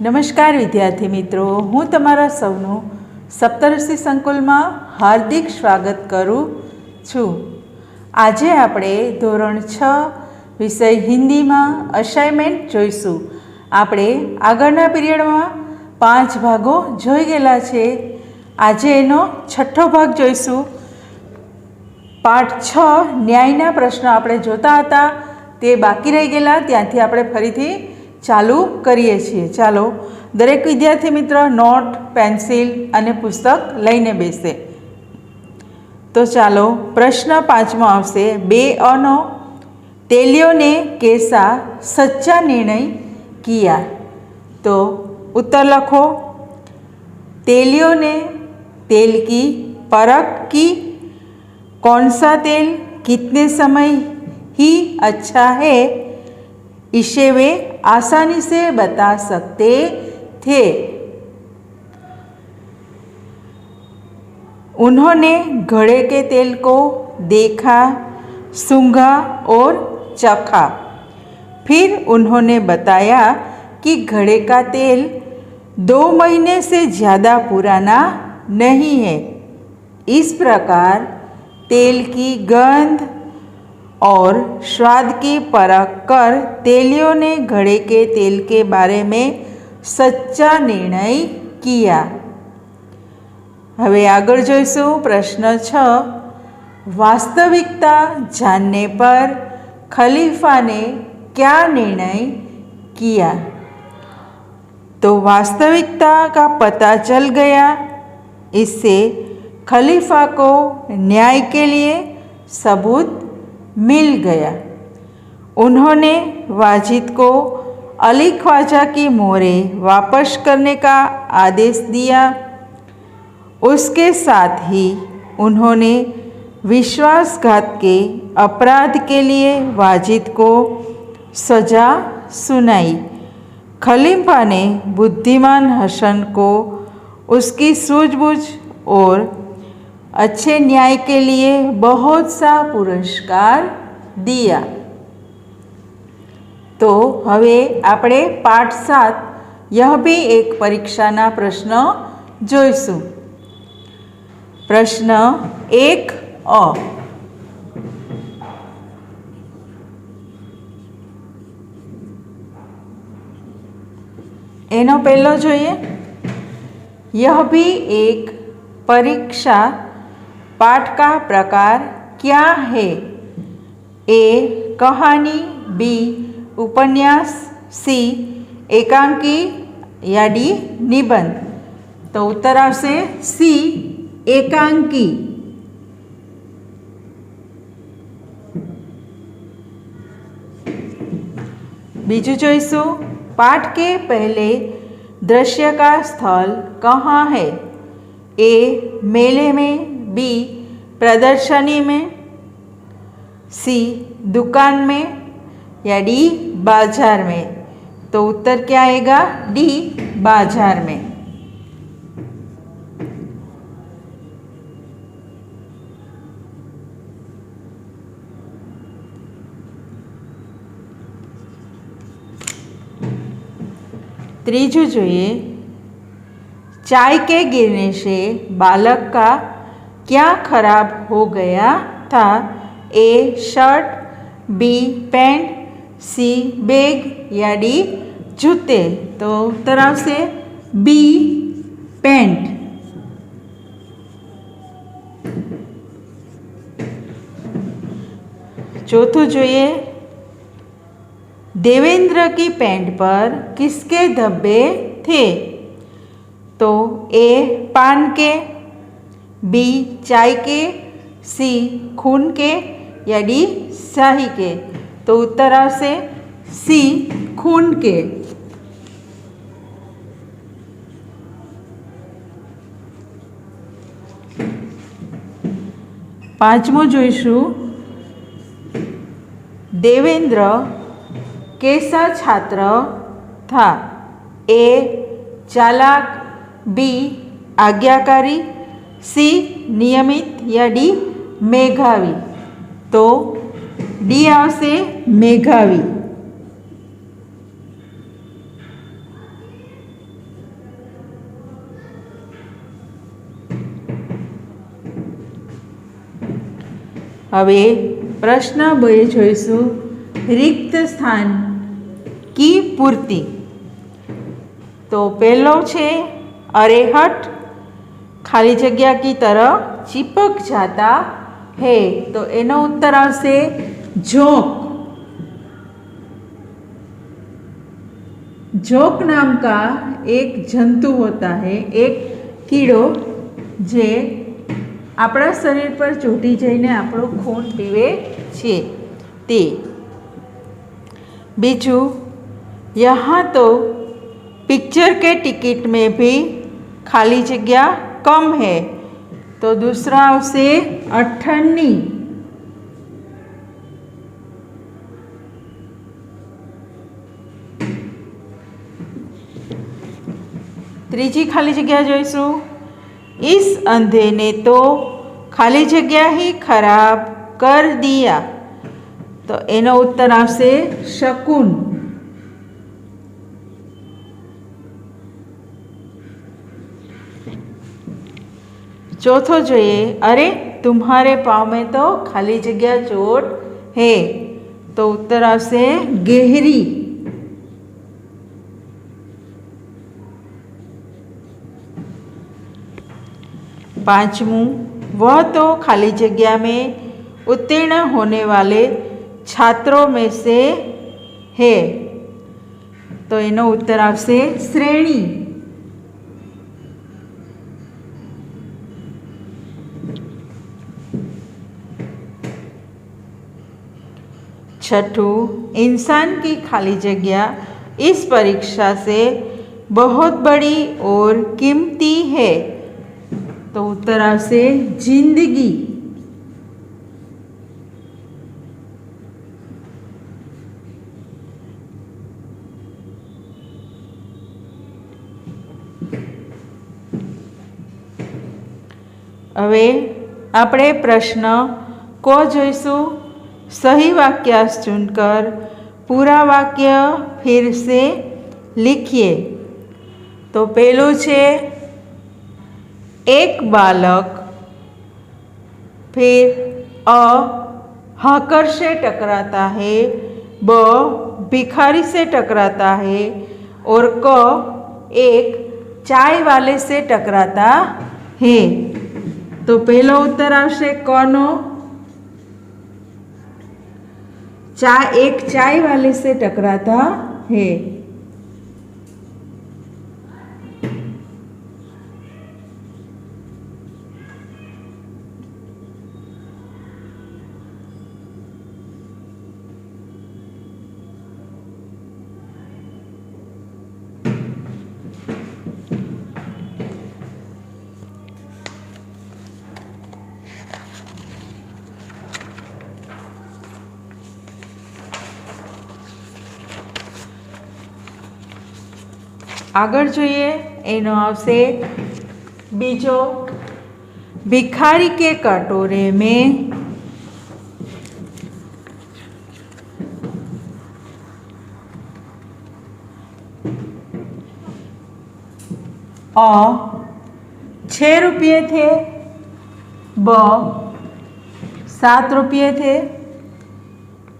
नमस्कार विद्यार्थी मित्रों, हूँ तमारा सौનું सप्तऋषि संकुल में हार्दिक स्वागत करूँ छूँ। आजे आपणे धोरण 6 विषय हिंदी में असाइनमेंट जोईशुं। आपणे आगळना पीरियड में 5 भागों जोई गेला छे। आजे एनो छठ्ठो भाग जोईशुं। पाठ 6 न्यायना प्रश्न आपणे जोता हता ते बाकी रही गेला, त्यांथी आपणे फरीथी चालू करीए छीए। चालो दरेक विद्यार्थी मित्र नोट, पेन्सिल अने पुस्तक लईने बेसे। तो चालो प्रश्न 5मो आवशे। 2 नो तेलियों ने कैसा सच्चा निर्णय किया। तो उत्तर लखो। तेलियों ने तेल की परख की। कौन सा तेल कितने समय ही अच्छा है, इसे वे आसानी से बता सकते थे। उन्होंने घड़े के तेल को देखा, सूंघा और चखा। फिर उन्होंने बताया कि घड़े का तेल 2 महीने से ज़्यादा पुराना नहीं है। इस प्रकार तेल की गंध और स्वाद की परख कर तेलियों ने घड़े के तेल के बारे में सच्चा निर्णय किया। हवे आगळ जोईशुं। प्रश्न 6। वास्तविकता जानने पर खलीफा ने क्या निर्णय किया। तो वास्तविकता का पता चल गया। इससे खलीफा को न्याय के लिए सबूत मिल गया। उन्होंने वाजिद को अली ख्वाजा की मोहरें वापस करने का आदेश दिया। उसके साथ ही उन्होंने विश्वासघात के अपराध के लिए वाजिद को सज़ा सुनाई। खलीफा ने बुद्धिमान हसन को उसकी सूझबूझ और अच्छे न्याय के लिए बहुत सा पुरस्कार दिया। तो हवे आपणे पाठ 7 यह भी एक परीक्षाना प्रश्न जोईशुं। प्रश्न 1 अ। एनो पहलो जोईए। यह भी एक परीक्षा। पाठ का प्रकार क्या है। ए कहानी, बी उपन्यास, सी एकांकी या डी निबंध। तो उत्तर आवशे सी एकांकी। बीजू जोईशुं। पाठ के पहले दृश्य का स्थल कहाँ है। ए मेले में, बी प्रदर्शनी में, सी दुकान में या डी बाजार में। तो उत्तर क्या आएगा? डी बाजार में। त्रीजू જોઈએ। चाय के गिरने से बालक का क्या खराब हो गया था। A shirt, B pant, C bag या डी जूते। तो उत्तर आवशे बी पैंट। चौथું જોઈએ। देवेंद्र की पैंट पर किसके धब्बे थे। तो ए पान के, बी चाय के, सी खून के या डी स्याही के। तो उत्तर आवशे सी खून के। पांचमो जोईशुं। देवेंद्र कैसा छात्र था। ए चालाक, बी आज्ञाकारी, सी नियमित या डी मेधावी। तो डी आवशे मेधावी। હવે પ્રશ્ન 2 જોઈશું, रिक्त स्थान की पूर्ति। तो पहलो छे अरेहट खाली जगह की तरह चिपक जाता है, तो एनो उत्तर आवशे जोंक। जोंक नाम का एक जंतु होता है, एक कीड़ो जे अपना शरीर पर चोटी जाइने आपणो खून पीवे छे ते। बीजू, यहाँ तो पिक्चर के टिकट में भी खाली जगह कम है, तो दूसरा आवशे अठन्नी। तीजी खाली जगह जोईशु, इस अंधे ने तो खाली जगह ही खराब कर दिया, तो एनो उत्तर आवशे शकुन। चौथो જોઈએ, अरे तुम्हारे पाँव में तो खाली जगह चोट है, तो उत्तर आवशे गहरी। पांचमू, वह तो खाली जगह में उत्तीर्ण होने वाले छात्रों में से है, तो एनो उत्तर आवशे श्रेणी। छठू, इंसान की खाली जगह इस परीक्षा से बहुत बड़ी और कीमती है, तो उत्तर आवशे जिंदगी। हवे आपणे प्रश्न को जोईशु, सही वाक्यांश चुनकर पूरा वाक्य फिर से लिखिए। तो पहलू छे, एक बालक फिर अ हॉकर से टकराता है, ब भिखारी से टकराता है और क एक चाय वाले से टकराता है। तो पहलो उत्तर आवशे क नो, एक चाय वाले से टकराता है। आगळ जोईए, एनो आवशे बीजो, भिखारी के कटोरे में अ 6 रुपये थे, ब 7 रुपये थे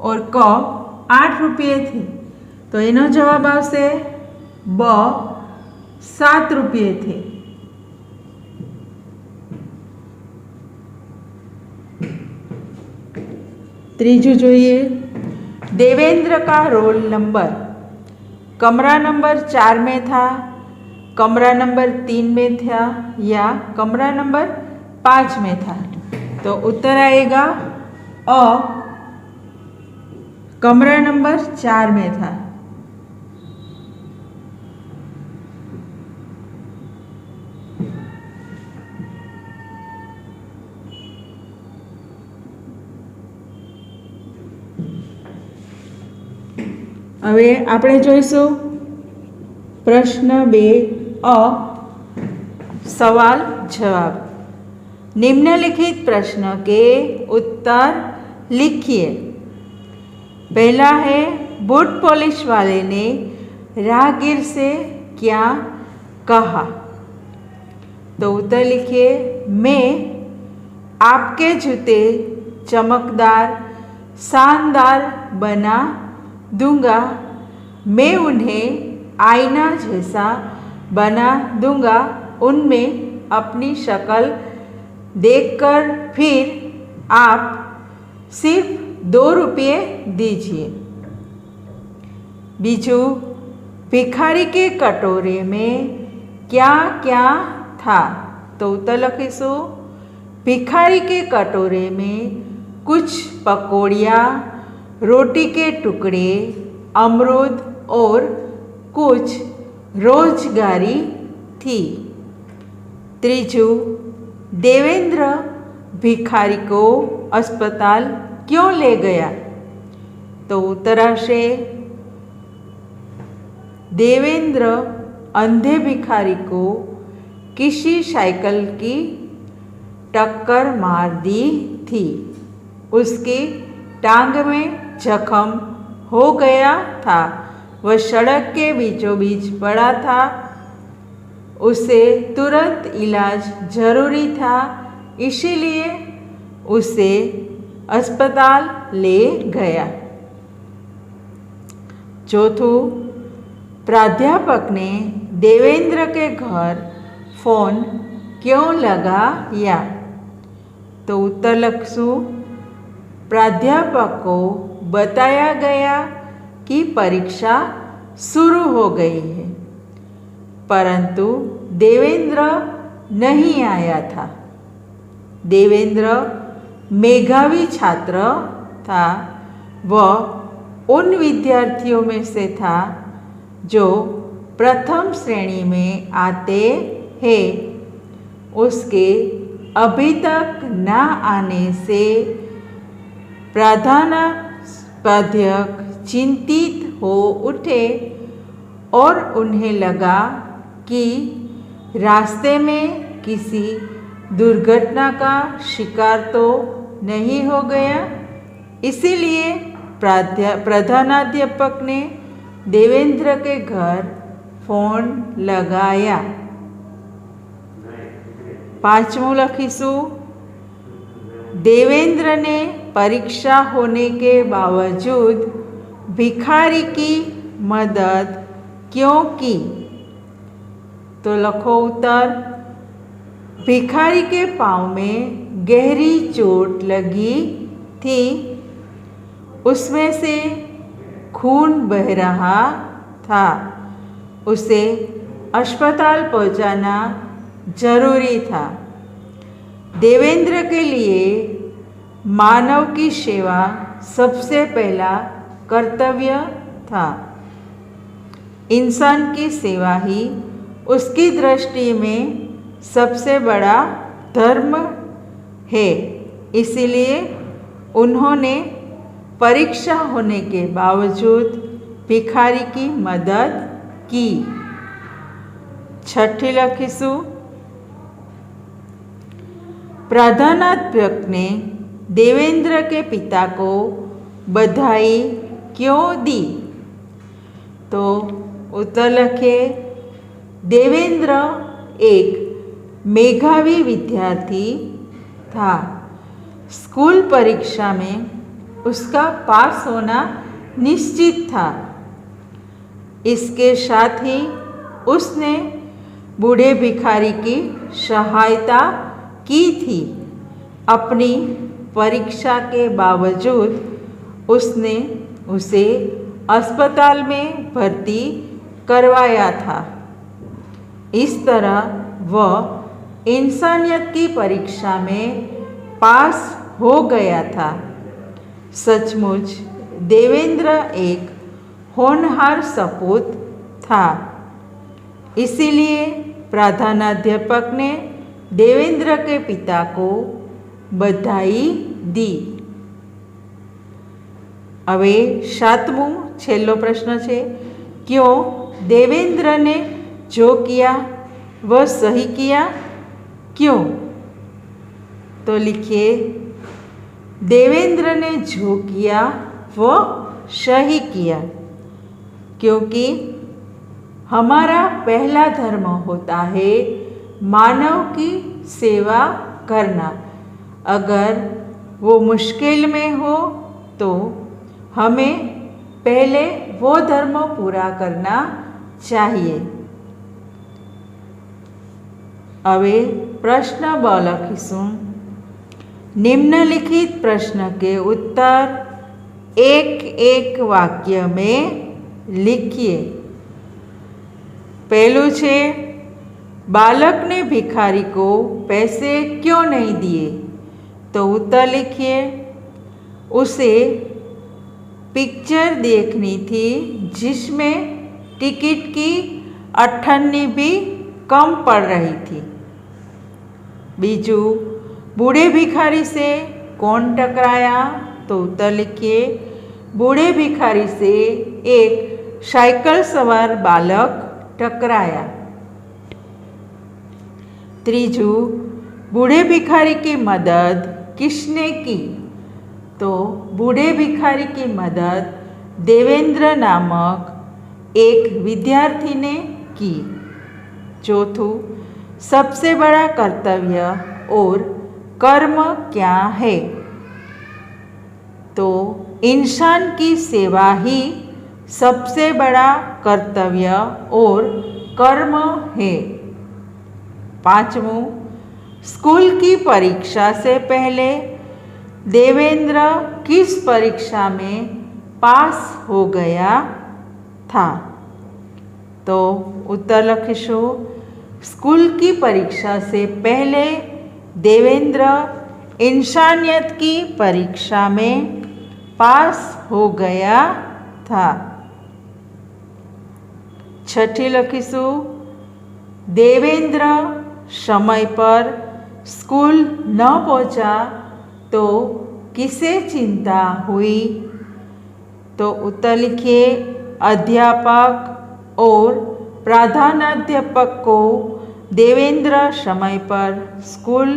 और क 8 रुपये थे, तो एनो जवाब आवशे ब 7 रुपये थे। तीजू जोईए, देवेंद्र का रोल नंबर कमरा नंबर 4 में था, कमरा नंबर 3 में था या कमरा नंबर 5 में था, तो उत्तर आएगा अ कमरा नंबर 4 में था। हवे आपणे जोईशुं प्रश्न 2 अ सवाल जवाब। निम्नलिखित प्रश्न के उत्तर लिखिए। पहला है, बूट पॉलिश वाले ने राहगीर से क्या कहा? तो उत्तर लिखिए, मैं आपके जूते चमकदार, शानदार बना दूंगा। मैं उन्हें आईना जैसा बना दूंगा। उनमें अपनी शक्ल देखकर फिर आप सिर्फ 2 रुपये दीजिए। बीजू, भिखारी के कटोरे में क्या क्या था? तो उत्तर लखीशु, भिखारी के कटोरे में कुछ पकौड़ियाँ, रोटी के टुकड़े, अमरूद और कुछ रोजगारी थी। त्रीजू, देवेंद्र भिखारी को अस्पताल क्यों ले गया? तो उत्तर आशे, देवेंद्र अंधे भिखारी को किसी साइकिल की टक्कर मार दी थी। उसकी टांग में जख्म हो गया था। वह सड़क के बीचों बीच पड़ा था। उसे तुरंत इलाज जरूरी था, इसीलिए उसे अस्पताल ले गया। चौथों, प्राध्यापक ने देवेंद्र के घर फोन क्यों लगाया? तो उत्तर लखीशु, प्राध्यापक को बताया गया कि परीक्षा शुरू हो गई है, परंतु देवेंद्र नहीं आया था। देवेंद्र मेधावी छात्र था। वह उन विद्यार्थियों में से था जो प्रथम श्रेणी में आते हैं। उसके अभी तक न आने से प्रधानाध्यापक चिंतित हो उठे और उन्हें लगा कि रास्ते में किसी दुर्घटना का शिकार तो नहीं हो गया। इसीलिए प्रधानाध्यापक ने देवेंद्र के घर फोन लगाया। पांचवों लखीशु, देवेंद्र ने परीक्षा होने के बावजूद भिखारी की मदद क्यों की? तो लखो उत्तर, भिखारी के पाँव में गहरी चोट लगी थी। उसमें से खून बह रहा था। उसे अस्पताल पहुंचाना जरूरी था। देवेंद्र के लिए मानव की सेवा सबसे पहला कर्तव्य था। इंसान की सेवा ही उसकी दृष्टि में सबसे बड़ा धर्म है। इसीलिए उन्होंने परीक्षा होने के बावजूद भिखारी की मदद की। छठी लखीशु, प्रधानाध्यापक ने देवेंद्र के पिता को बधाई क्यों दी? तो उत्तर लखे, देवेंद्र एक मेधावी विद्यार्थी था। स्कूल परीक्षा में उसका पास होना निश्चित था। इसके साथ ही उसने बूढ़े भिखारी की सहायता की थी। अपनी परीक्षा के बावजूद उसने उसे अस्पताल में भर्ती करवाया था। इस तरह वह इंसानियत की परीक्षा में पास हो गया था। सचमुच देवेंद्र एक होनहार सपूत था। इसीलिए प्रधानाध्यापक ने देवेंद्र के पिता को बधाई दी। હવે સાતમું છેલ્લો પ્રશ્ન છે, क्यों देवेंद्र ने जो किया वह सही किया? क्यों? तो लिखिए, देवेंद्र ने जो किया वह सही किया, क्योंकि हमारा पहला धर्म होता है मानव की सेवा करना। अगर वो मुश्किल में हो तो हमें पहले वो धर्म पूरा करना चाहिए। હવે પ્રશ્ન બ લખીશું। निम्नलिखित प्रश्न के उत्तर एक एक वाक्य में लिखिए। पहलू छे, बालक ने भिखारी को पैसे क्यों नहीं दिए? तो उत्तर लिखिए, उसे पिक्चर देखनी थी जिसमें टिकट की अठन्नी भी कम पड़ रही थी। बीजू, बूढ़े भिखारी से कौन टकराया? तो उत्तर लिखिए, बूढ़े भिखारी से एक साइकिल सवार बालक टकराया। तीजू, बूढ़े भिखारी की मदद किसने की? तो बूढ़े भिखारी की मदद देवेंद्र नामक एक विद्यार्थी ने की। चौथू, सबसे बड़ा कर्तव्य और कर्म क्या है? तो इंसान की सेवा ही सबसे बड़ा कर्तव्य और कर्म है। पांचवूं, स्कूल की परीक्षा से पहले देवेंद्र किस परीक्षा में पास हो गया था? तो उत्तर लखीशु, स्कूल की परीक्षा से पहले देवेंद्र इंसानियत की परीक्षा में पास हो गया था। छठी लखीशु, देवेंद्र समय पर स्कूल न पहुंचा तो किसे चिंता हुई? तो उत्तर लिखिए, अध्यापक और प्रधानाध्यापक को देवेंद्र समय पर स्कूल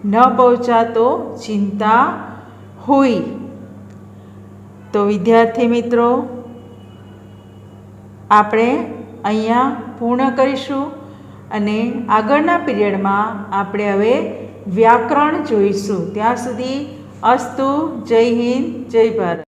न पहुंचा तो चिंता हुई। तो विद्यार्थी मित्रों, આપણે અહીંયા પૂર્ણ કરીશું અને આગળના પીરિયડમાં આપણે હવે વ્યાકરણ જોઈશું। ત્યાં સુધી અસ્તુ, જય હિન્દ, જય ભારત।